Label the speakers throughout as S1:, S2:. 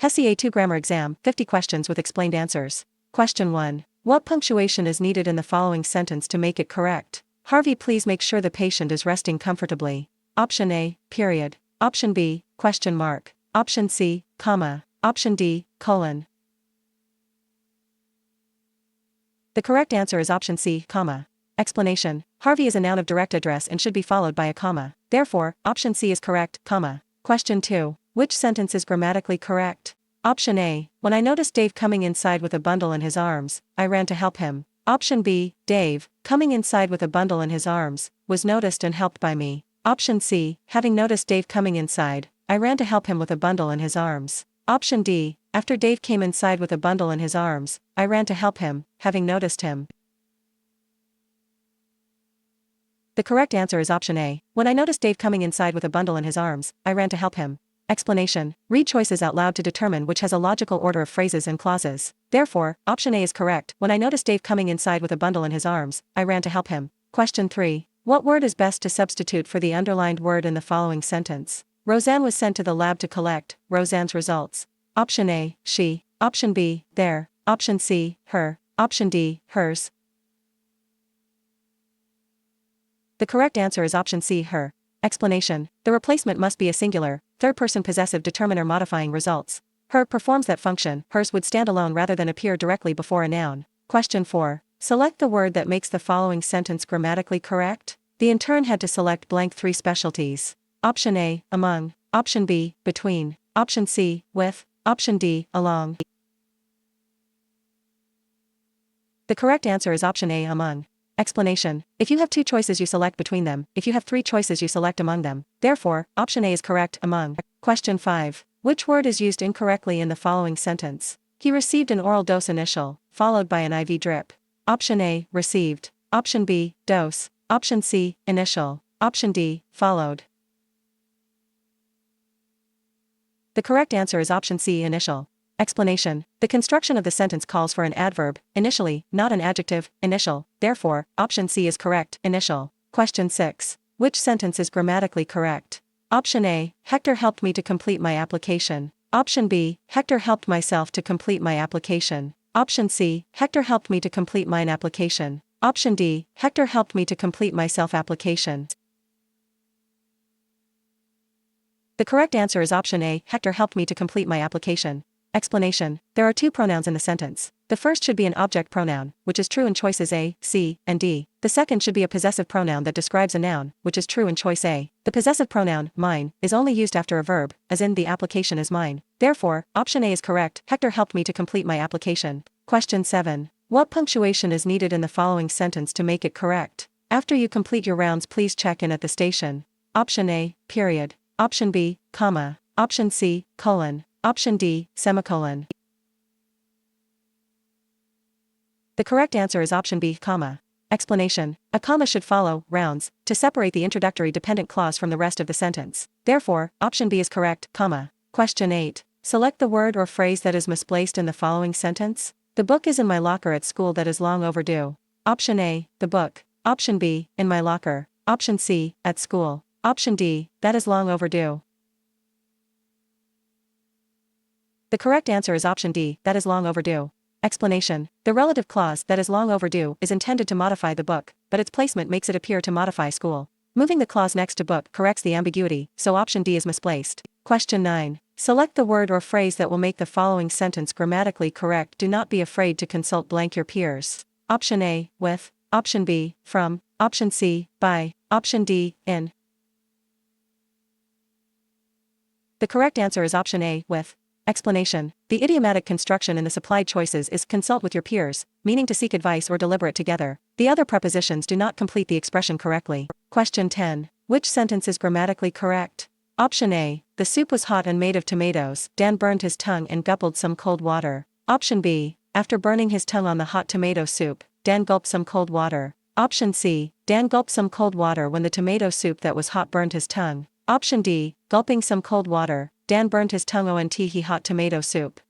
S1: HESI A2 Grammar Exam, 50 questions with explained answers. Question 1. What punctuation is needed in the following sentence to make it correct? Harvey, please make sure the patient is resting comfortably. Option A, period. Option B, question mark. Option C, comma. Option D, colon. The correct answer is option C, comma. Explanation. Harvey is a noun of direct address and should be followed by a comma. Therefore, option C is correct, comma. Question 2. Which sentence is grammatically correct? Option A. When I noticed Dave coming inside with a bundle in his arms, I ran to help him. Option B. Dave, coming inside with a bundle in his arms, was noticed and helped by me. Option C. Having noticed Dave coming inside, I ran to help him with a bundle in his arms. Option D. After Dave came inside with a bundle in his arms, I ran to help him, having noticed him. The correct answer is option A. When I noticed Dave coming inside with a bundle in his arms, I ran to help him. Explanation. Read choices out loud to determine which has a logical order of phrases and clauses. Therefore, option A is correct. When I noticed Dave coming inside with a bundle in his arms, I ran to help him. Question 3. What word is best to substitute for the underlined word in the following sentence? Roseanne was sent to the lab to collect Roseanne's results. Option A, she. Option B, their. Option C, her. Option D, hers. The correct answer is option C, her. Explanation. The replacement must be a singular, third-person possessive determiner modifying results. Her performs that function, hers would stand alone rather than appear directly before a noun. Question 4. Select the word that makes the following sentence grammatically correct. The intern had to select blank 3 specialties. Option A, among. Option B, between. Option C, with. Option D, along. The correct answer is option A, among. Explanation. If you have 2 choices, you select between them. If you have 3 choices, you select among them. Therefore, option A is correct, among. Question 5. Which word is used incorrectly in the following sentence? He received an oral dose initial, followed by an IV drip. Option A, received. Option B, dose. Option C, initial. Option D, followed. The correct answer is option C, initial. Explanation. The construction of the sentence calls for an adverb, initially, not an adjective, initial. Therefore, option C is correct, initial. Question 6. Which sentence is grammatically correct? Option A, Hector helped me to complete my application. Option B, Hector helped myself to complete my application. Option C, Hector helped me to complete mine application. Option D, Hector helped me to complete myself application. The correct answer is option A, Hector helped me to complete my application. Explanation. There are 2 pronouns in the sentence. The first should be an object pronoun, which is true in choices A, C, and D. The second should be a possessive pronoun that describes a noun, which is true in choice A. The possessive pronoun, mine, is only used after a verb, as in the application is mine. Therefore, option A is correct. Hector helped me to complete my application. Question 7. What punctuation is needed in the following sentence to make it correct? After you complete your rounds, please check in at the station. Option A, period. Option B, comma. Option C, colon. Option D, semicolon. The correct answer is option B, comma. Explanation. A comma should follow rounds to separate the introductory dependent clause from the rest of the sentence. Therefore, option B is correct, comma. Question 8. Select the word or phrase that is misplaced in the following sentence. The book is in my locker at school, that is long overdue. Option A, the book. Option B, in my locker. Option C, at school. Option D, that is long overdue. The correct answer is option D, that is long overdue. Explanation. The relative clause, that is long overdue, is intended to modify the book, but its placement makes it appear to modify school. Moving the clause next to book corrects the ambiguity, so option D is misplaced. Question 9. Select the word or phrase that will make the following sentence grammatically correct. Do not be afraid to consult blank your peers. Option A, with. Option B, from. Option C, by. Option D, in. The correct answer is option A, with. Explanation. The idiomatic construction in the supplied choices is consult with your peers, meaning to seek advice or deliberate together. The other prepositions do not complete the expression correctly. Question 10. Which sentence is grammatically correct? Option A. The soup was hot and made of tomatoes. Dan burned his tongue and gulped some cold water. Option B. After burning his tongue on the hot tomato soup, Dan gulped some cold water. Option C. Dan gulped some cold water when the tomato soup that was hot burned his tongue. Option D. Gulping some cold water, Dan burned his tongue on he hot tomato soup.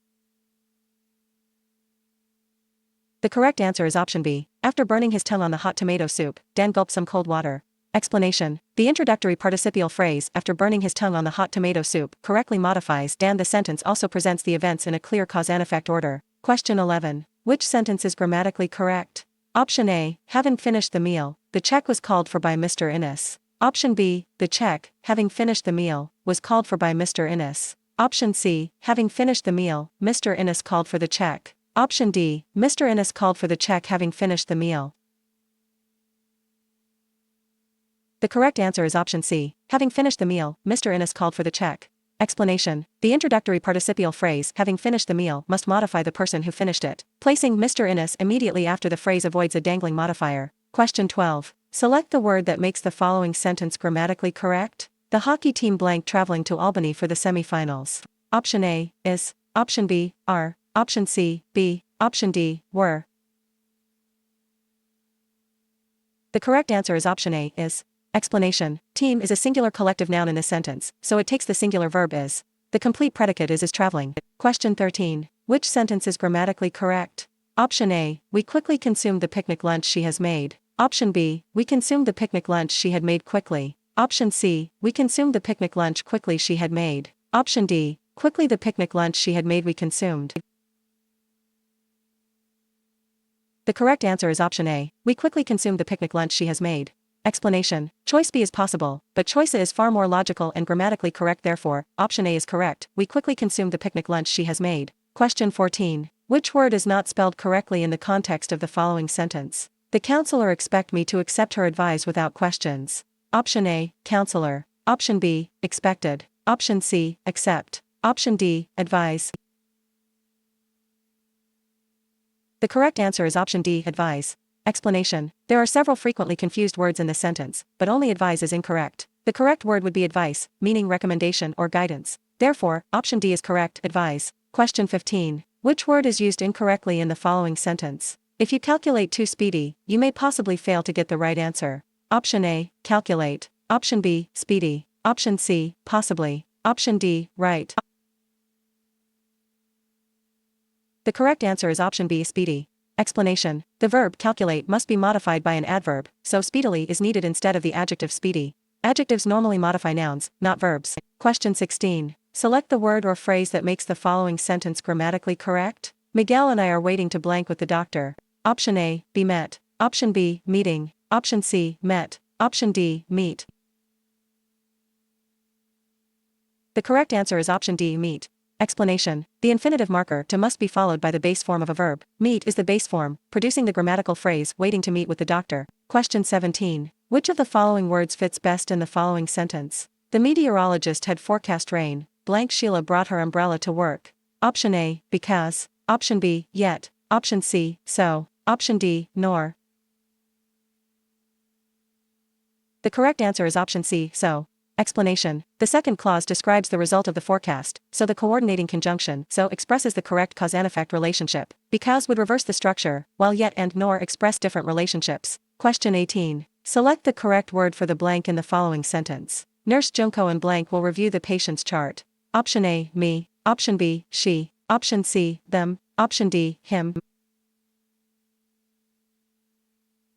S1: The correct answer is option B. After burning his tongue on the hot tomato soup, Dan gulped some cold water. Explanation. The introductory participial phrase, after burning his tongue on the hot tomato soup, correctly modifies Dan. The sentence also presents the events in a clear cause and effect order. Question 11. Which sentence is grammatically correct? Option A. Having finished the meal, the check was called for by Mr. Innes. Option B. The check, having finished the meal, was called for by Mr. Innes. Option C. Having finished the meal, Mr. Innes called for the check. Option D. Mr. Innes called for the check having finished the meal. The correct answer is option C. Having finished the meal, Mr. Innes called for the check. Explanation. The introductory participial phrase, having finished the meal, must modify the person who finished it. Placing Mr. Innes immediately after the phrase avoids a dangling modifier. Question 12. Select the word that makes the following sentence grammatically correct. The hockey team blank traveling to Albany for the semifinals. Option A. Is. Option B. Are. Option C. Be. Option D. Were. The correct answer is option A. Is. Explanation. Team is a singular collective noun in this sentence, so it takes the singular verb is. The complete predicate is traveling. Question 13. Which sentence is grammatically correct? Option A. We quickly consumed the picnic lunch she has made. Option B. We consumed the picnic lunch she had made quickly. Option C. We consumed the picnic lunch quickly she had made. Option D. Quickly the picnic lunch she had made we consumed. The correct answer is option A. We quickly consumed the picnic lunch she has made. Explanation. Choice B is possible, but choice A is far more logical and grammatically correct, therefore, option A is correct. We quickly consumed the picnic lunch she has made. Question 14. Which word is not spelled correctly in the context of the following sentence? The counselor expect me to accept her advice without questions. Option A. Counselor. Option B. Expected. Option C. Accept. Option D. Advise. The correct answer is option D. Advise. Explanation. There are several frequently confused words in this sentence, but only advise is incorrect. The correct word would be advice, meaning recommendation or guidance. Therefore, option D is correct, advise. Question 15. Which word is used incorrectly in the following sentence? If you calculate too speedy, you may possibly fail to get the right answer. Option A. Calculate. Option B. Speedy. Option C. Possibly. Option D. Right. The correct answer is option B. Speedy. Explanation. The verb calculate must be modified by an adverb, so speedily is needed instead of the adjective speedy. Adjectives normally modify nouns, not verbs. Question 16. Select the word or phrase that makes the following sentence grammatically correct. Miguel and I are waiting to blank with the doctor. Option A. Be met. Option B. Meeting. Option C. Met. Option D. Meet. The correct answer is option D. Meet. Explanation. The infinitive marker to must be followed by the base form of a verb. Meet is the base form, producing the grammatical phrase waiting to meet with the doctor. Question 17. Which of the following words fits best in the following sentence? The meteorologist had forecast rain. Blank Sheila brought her umbrella to work. Option A. Because. Option B. Yet. Option C. So. Option D. Nor. The correct answer is option C. So. Explanation. The second clause describes the result of the forecast, so the coordinating conjunction so expresses the correct cause and effect relationship. Because would reverse the structure, while yet and nor express different relationships. Question 18. Select the correct word for the blank in the following sentence. Nurse Junko and blank will review the patient's chart. Option A. Me. Option B. She. Option C. Them. Option D. Him.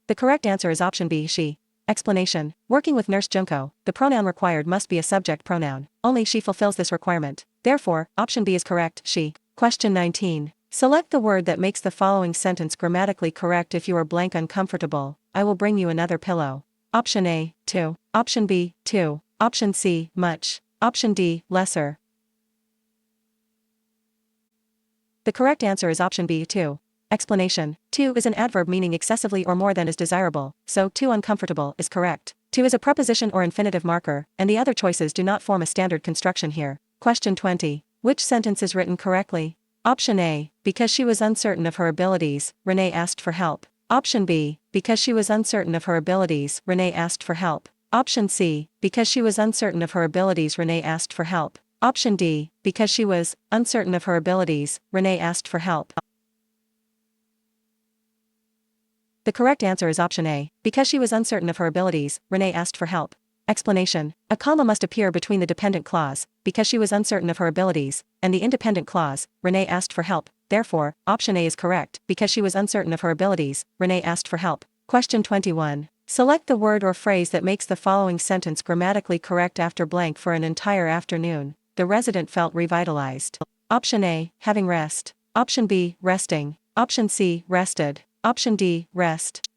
S1: The correct answer is option B. She. Explanation. Working with Nurse Junko, the pronoun required must be a subject pronoun. Only she fulfills this requirement. Therefore, option B is correct, she. Question 19. Select the word that makes the following sentence grammatically correct. If you are blank uncomfortable, I will bring you another pillow. Option A. To. Option B. To. Option C. Much. Option D. Lesser. The correct answer is option B. To. Explanation. To is an adverb meaning excessively or more than is desirable, so to uncomfortable is correct. To is a preposition or infinitive marker, and the other choices do not form a standard construction here. Question 20. Which sentence is written correctly? Option A. Because she was uncertain of her abilities, Renee asked for help. Option B. Because she was uncertain of her abilities, Renee asked for help. Option C. Because she was uncertain of her abilities, Renee asked for help. Option D. Because she was uncertain of her abilities, Renee asked for help. The correct answer is option A. Because she was uncertain of her abilities, Renee asked for help. Explanation. A comma must appear between the dependent clause, because she was uncertain of her abilities, and the independent clause, Renee asked for help. Therefore, option A is correct, because she was uncertain of her abilities, Renee asked for help. Question 21. Select the word or phrase that makes the following sentence grammatically correct after blank. For an entire afternoon, the resident felt revitalized. Option A, having rest. Option B, resting. Option C, rested. Option D, rest.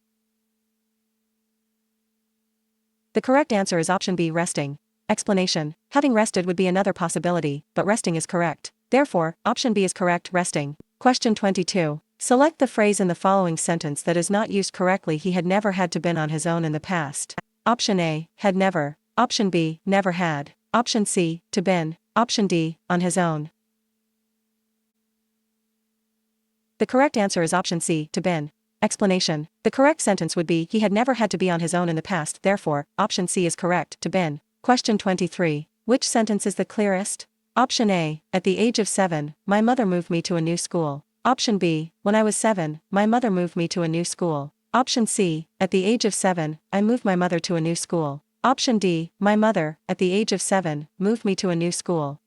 S1: The correct answer is option B, resting. Explanation: having rested would be another possibility, but resting is correct. Therefore, option B is correct, resting. Question 22. Select the phrase in the following sentence that is not used correctly. He had never had to been on his own in the past. Option A, had never. Option B, never had. Option C, to been. Option D, on his own. The correct answer is option C, to been. Explanation: the correct sentence would be he had never had to be on his own in the past. Therefore, option C is correct, to been. Question 23. Which sentence is the clearest? Option A, at the age of 7, my mother moved me to a new school. Option B, when I was 7, my mother moved me to a new school. Option C, at the age of 7, I moved my mother to a new school. Option D, my mother, at the age of 7, moved me to a new school.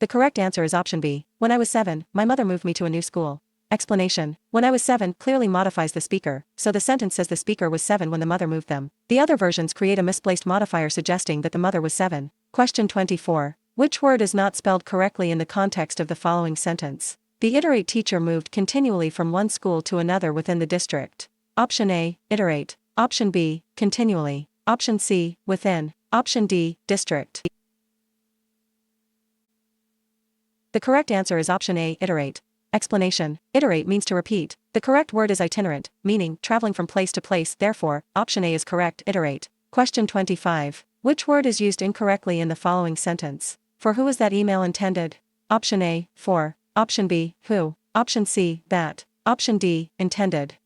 S1: The correct answer is option B, when I was 7, my mother moved me to a new school. Explanation: when I was 7 clearly modifies the speaker, so the sentence says the speaker was 7 when the mother moved them. The other versions create a misplaced modifier suggesting that the mother was 7. Question 24. Which word is not spelled correctly in the context of the following sentence? The iterate teacher moved continually from one school to another within the district. Option A, iterate. Option B, continually. Option C, within. Option D, district. The correct answer is option A, iterate. Explanation: iterate means to repeat. The correct word is itinerant, meaning traveling from place to place. Therefore, option A is correct, iterate. Question 25. Which word is used incorrectly in the following sentence? For who is that email intended? Option A, for. Option B, who. Option C, that. Option D, intended.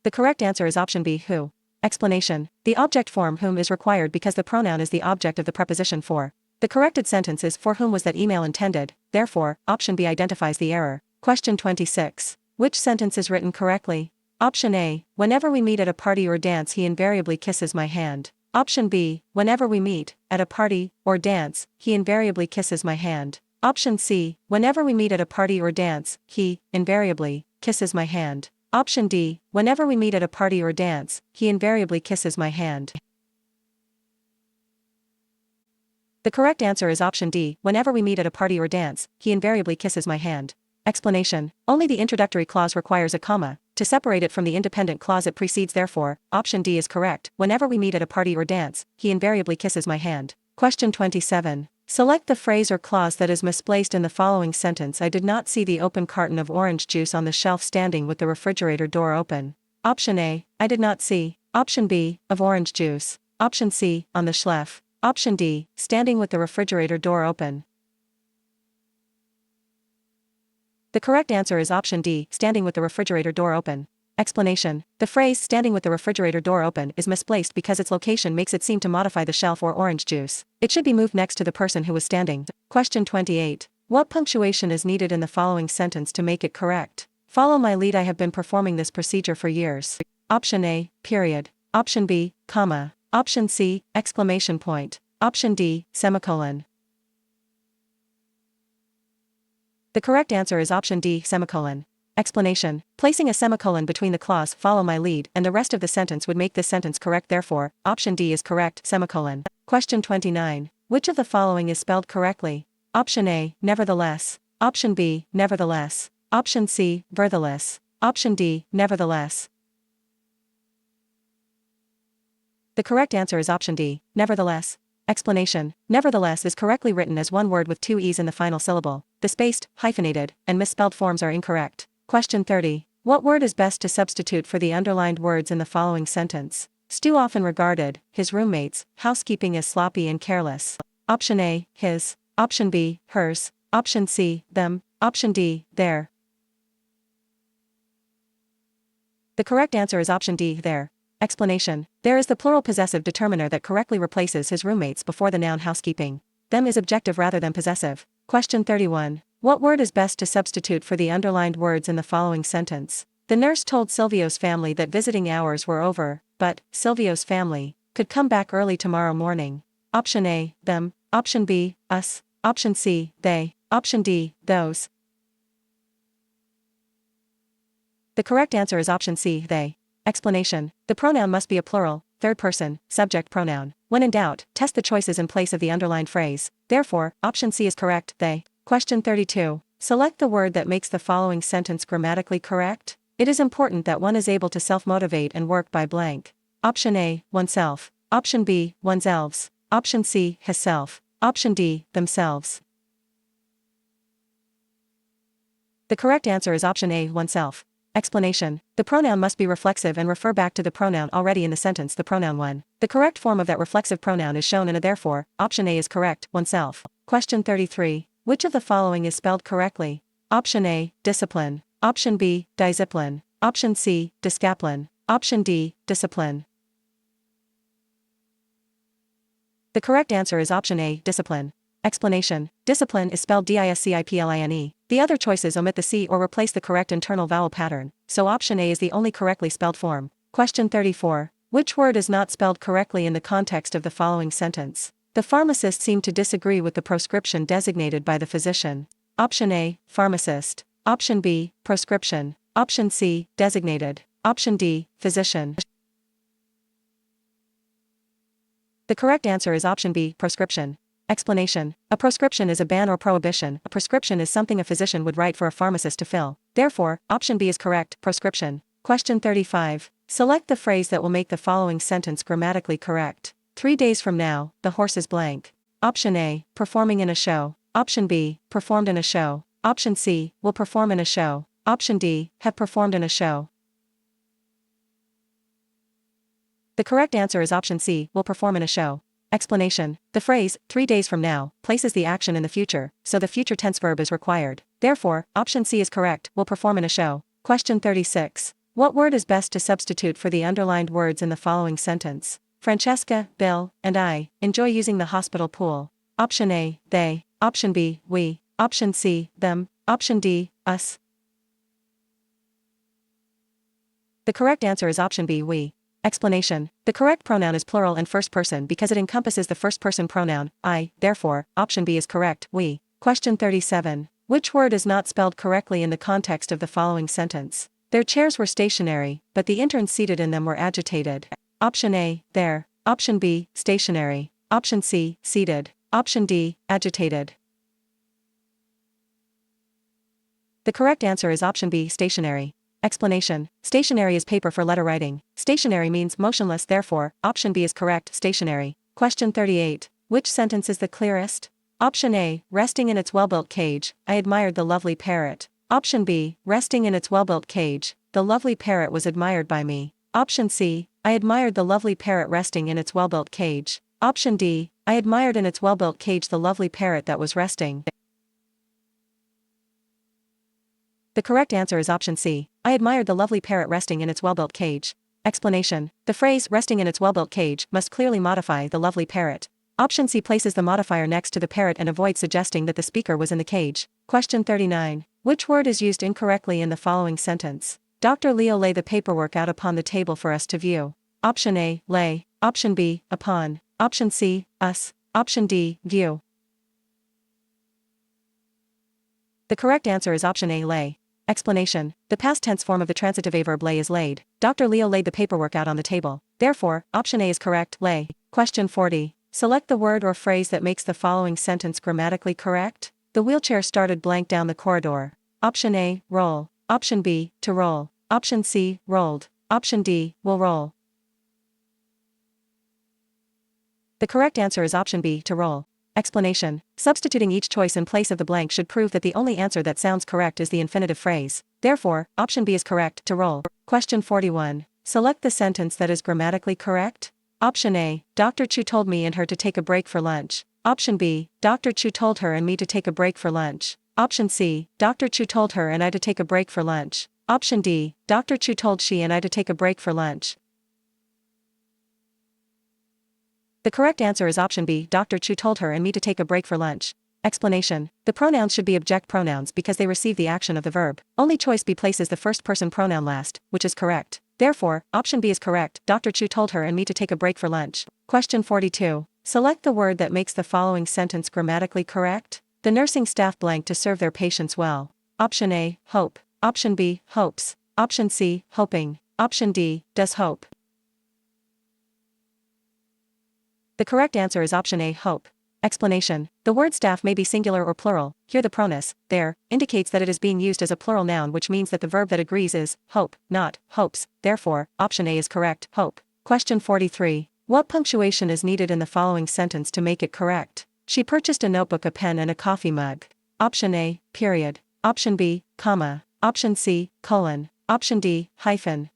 S1: The correct answer is option B, who. Explanation: the object form whom is required because the pronoun is the object of the preposition for. The corrected sentence is for whom was that email intended, therefore, option B identifies the error. Question 26. Which sentence is written correctly? Option A, whenever we meet at a party or dance he invariably kisses my hand. Option B, whenever we meet, at a party, or dance, he invariably kisses my hand. Option C, whenever we meet at a party or dance, he, invariably, kisses my hand. Option D, whenever we meet at a party or dance, he invariably kisses my hand. The correct answer is option D, whenever we meet at a party or dance, he invariably kisses my hand. Explanation: only the introductory clause requires a comma to separate it from the independent clause it precedes. Therefore, option D is correct. Whenever we meet at a party or dance, he invariably kisses my hand. Question 27. Select the phrase or clause that is misplaced in the following sentence. I did not see the open carton of orange juice on the shelf standing with the refrigerator door open. Option A, I did not see. Option B, of orange juice. Option C, on the shelf. Option D, standing with the refrigerator door open. The correct answer is option D, standing with the refrigerator door open. Explanation: the phrase standing with the refrigerator door open is misplaced because its location makes it seem to modify the shelf or orange juice. It should be moved next to the person who was standing. Question 28. What punctuation is needed in the following sentence to make it correct? Follow my lead. I have been performing this procedure for years. Option A, period. Option B, comma. Option C, exclamation point. Option D, semicolon. The correct answer is option D, semicolon. Explanation: placing a semicolon between the clause follow my lead and the rest of the sentence would make this sentence correct. Therefore, option D is correct, semicolon. Question 29. Which of the following is spelled correctly? Option A, nevertheless. Option B, nevertheless. Option C, vertheless. Option D, nevertheless. The correct answer is option D, nevertheless. Explanation: nevertheless is correctly written as one word with two e's in the final syllable. The spaced, hyphenated, and misspelled forms are incorrect. Question 30. What word is best to substitute for the underlined words in the following sentence? Stu often regarded his roommates' housekeeping as sloppy and careless. Option A, his. Option B, hers. Option C, them. Option D, their. The correct answer is option D, their. Explanation: there is the plural possessive determiner that correctly replaces his roommates before the noun housekeeping. Them is objective rather than possessive. Question 31. What word is best to substitute for the underlined words in the following sentence? The nurse told Silvio's family that visiting hours were over, but Silvio's family could come back early tomorrow morning. Option A, them. Option B, us. Option C, they. Option D, those. The correct answer is option C, they. Explanation. The pronoun must be a plural, third person, subject pronoun. When in doubt, test the choices in place of the underlined phrase. Therefore, option C is correct, they. Question 32. Select the word that makes the following sentence grammatically correct. It is important that one is able to self-motivate and work by blank. Option A, oneself. Option B, oneselves. Option C, hisself. Option D, themselves. The correct answer is option A, oneself. Explanation. The pronoun must be reflexive and refer back to the pronoun already in the sentence, the pronoun one. The correct form of that reflexive pronoun is shown in a therefore. Option A is correct, oneself. Question 33. Which of the following is spelled correctly? Option A, discipline. Option B, discipline. Option C, discipline. Option D, discipline. The correct answer is option A, discipline. Explanation. Discipline is spelled discipline. The other choices omit the C or replace the correct internal vowel pattern, so option A is the only correctly spelled form. Question 34. Which word is not spelled correctly in the context of the following sentence? The pharmacist seemed to disagree with the prescription designated by the physician. Option A, pharmacist. Option B, prescription. Option C, designated. Option D, physician. The correct answer is option B, prescription. Explanation. A prescription is a ban or prohibition. A prescription is something a physician would write for a pharmacist to fill. Therefore, option B is correct, prescription. Question 35. Select the phrase that will make the following sentence grammatically correct. 3 days from now, the horse is blank. Option A, performing in a show. Option B, performed in a show. Option C, will perform in a show. Option D, have performed in a show. The correct answer is option C, will perform in a show. Explanation. The phrase, 3 days from now, places the action in the future, so the future tense verb is required. Therefore, option C is correct, will perform in a show. Question 36. What word is best to substitute for the underlined words in the following sentence? Francesca, Bill, and I enjoy using the hospital pool. Option A, they. Option B, we. Option C, them. Option D, us. The correct answer is option B, we. Explanation. The correct pronoun is plural and first person because it encompasses the first person pronoun, I, therefore, option B is correct, we. Question 37. Which word is not spelled correctly in the context of the following sentence? Their chairs were stationary, but the interns seated in them were agitated. Option A, there. Option B, stationary. Option C, seated. Option D, agitated. The correct answer is option B, stationary. Explanation. Stationary is paper for letter writing. Stationary means motionless, therefore, option B is correct, stationary. Question 38. Which sentence is the clearest? Option A, resting in its well-built cage, I admired the lovely parrot. Option B, resting in its well-built cage, the lovely parrot was admired by me. Option C, I admired the lovely parrot resting in its well-built cage. Option D, I admired in its well-built cage the lovely parrot that was resting. The correct answer is option C. I admired the lovely parrot resting in its well-built cage. Explanation. The phrase resting in its well-built cage must clearly modify the lovely parrot. Option C places the modifier next to the parrot and avoids suggesting that the speaker was in the cage. Question 39. Which word is used incorrectly in the following sentence? Dr. Leo lay the paperwork out upon the table for us to view. Option A, lay. Option B, upon. Option C, us. Option D, view. The correct answer is option A, lay. Explanation. The past tense form of the transitive verb lay is laid. Dr. Leo laid the paperwork out on the table. Therefore, option A is correct, lay. Question 40. Select the word or phrase that makes the following sentence grammatically correct. The wheelchair started blank down the corridor. Option A, roll. Option B, to roll. Option C, rolled. Option D, will roll. The correct answer is option B, to roll. Explanation. Substituting each choice in place of the blank should prove that the only answer that sounds correct is the infinitive phrase. Therefore, option B is correct, to roll. Question 41. Select the sentence that is grammatically correct. Option A, Dr. Chu told me and her to take a break for lunch. Option B, Dr. Chu told her and me to take a break for lunch. Option C, Dr. Chu told her and I to take a break for lunch. Option D, Dr. Chu told she and I to take a break for lunch. The correct answer is option B, Dr. Chu told her and me to take a break for lunch. Explanation. The pronouns should be object pronouns because they receive the action of the verb. Only choice B places the first person pronoun last, which is correct. Therefore, option B is correct, Dr. Chu told her and me to take a break for lunch. Question 42. Select the word that makes the following sentence grammatically correct. The nursing staff blank to serve their patients well. Option A, hope. Option B, hopes. Option C, hoping. Option D, does hope. The correct answer is option A, hope. Explanation. The word staff may be singular or plural. Here the pronus, there, indicates that it is being used as a plural noun, which means that the verb that agrees is hope, not hopes. Therefore, option A is correct, hope. Question 43. What punctuation is needed in the following sentence to make it correct? She purchased a notebook, a pen, and a coffee mug. Option A, period. Option B, comma. Option C, colon. Option D, hyphen.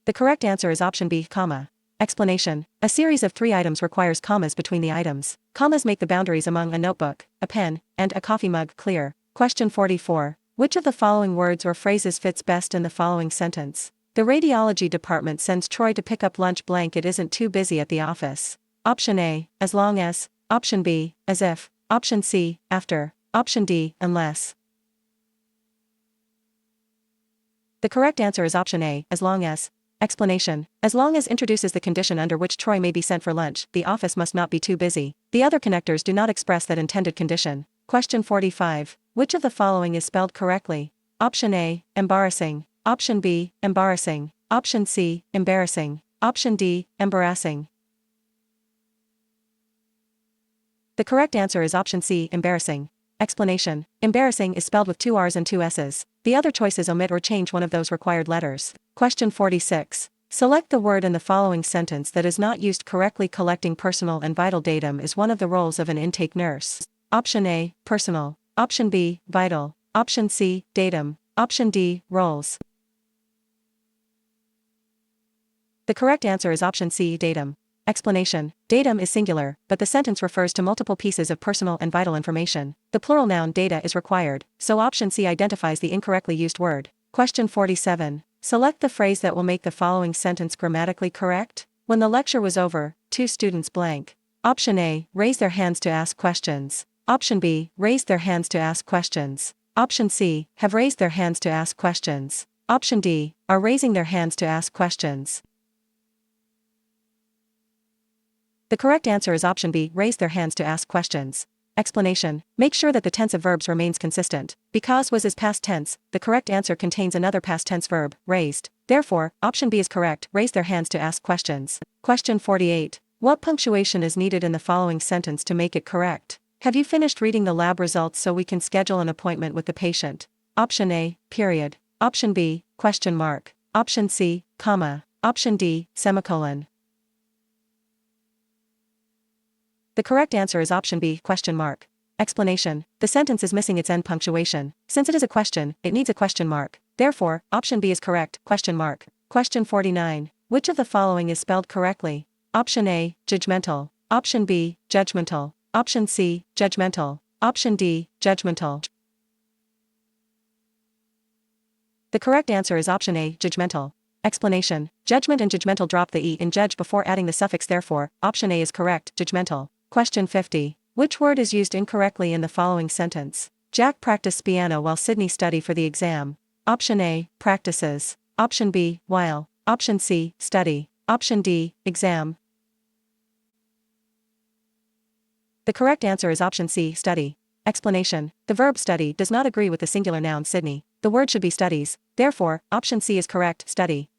S1: The correct answer is option B, comma. Explanation. A series of 3 items requires commas between the items. Commas make the boundaries among a notebook, a pen, and a coffee mug clear. Question 44. Which of the following words or phrases fits best in the following sentence? The radiology department sends Troy to pick up lunch blank. It isn't too busy at the office. Option A, as long as. Option B, as if. Option C, after. Option D, unless. The correct answer is option A, as long as. Explanation. As long as introduces the condition under which Troy may be sent for lunch, the office must not be too busy. The other connectors do not express that intended condition. Question 45. Which of the following is spelled correctly? Option A, embarrassing. Option B, embarrassing. Option C, embarrassing. Option D, embarrassing. The correct answer is option C, embarrassing. Explanation. Embarrassing is spelled with 2 R's and 2 S's. The other choices omit or change one of those required letters. Question 46. Select the word in the following sentence that is not used correctly. Collecting personal and vital datum is one of the roles of an intake nurse. Option A, personal. Option B, vital. Option C, datum. Option D, roles. The correct answer is option C, datum. Explanation. Datum is singular, but the sentence refers to multiple pieces of personal and vital information. The plural noun data is required, so option C identifies the incorrectly used word. Question 47. Select the phrase that will make the following sentence grammatically correct. When the lecture was over, 2 students blank. Option A, raised their hands to ask questions. Option B, raised their hands to ask questions. Option C, have raised their hands to ask questions. Option D, are raising their hands to ask questions. The correct answer is option B, raised their hands to ask questions. Explanation. Make sure that the tense of verbs remains consistent. Because was is past tense, the correct answer contains another past tense verb, raised. Therefore, option B is correct, raised their hands to ask questions. Question 48. What punctuation is needed in the following sentence to make it correct? Have you finished reading the lab results so we can schedule an appointment with the patient? Option A, period. Option B, question mark. Option C, comma. Option D, semicolon. The correct answer is option B, question mark. Explanation. The sentence is missing its end punctuation. Since it is a question, it needs a question mark. Therefore, option B is correct, question mark. Question 49. Which of the following is spelled correctly? Option A, judgmental. Option B, judgmental. Option C, judgmental. Option D, judgmental. The correct answer is option A, judgmental. Explanation. Judgment and judgmental drop the E in judge before adding the suffix. Therefore, option A is correct, judgmental. Question 50. Which word is used incorrectly in the following sentence? Jack practiced piano while Sydney studied for the exam. Option A, practices. Option B, while. Option C, study. Option D, exam. The correct answer is option C, study. Explanation. The verb study does not agree with the singular noun Sydney. The word should be studies. Therefore, option C is correct, study.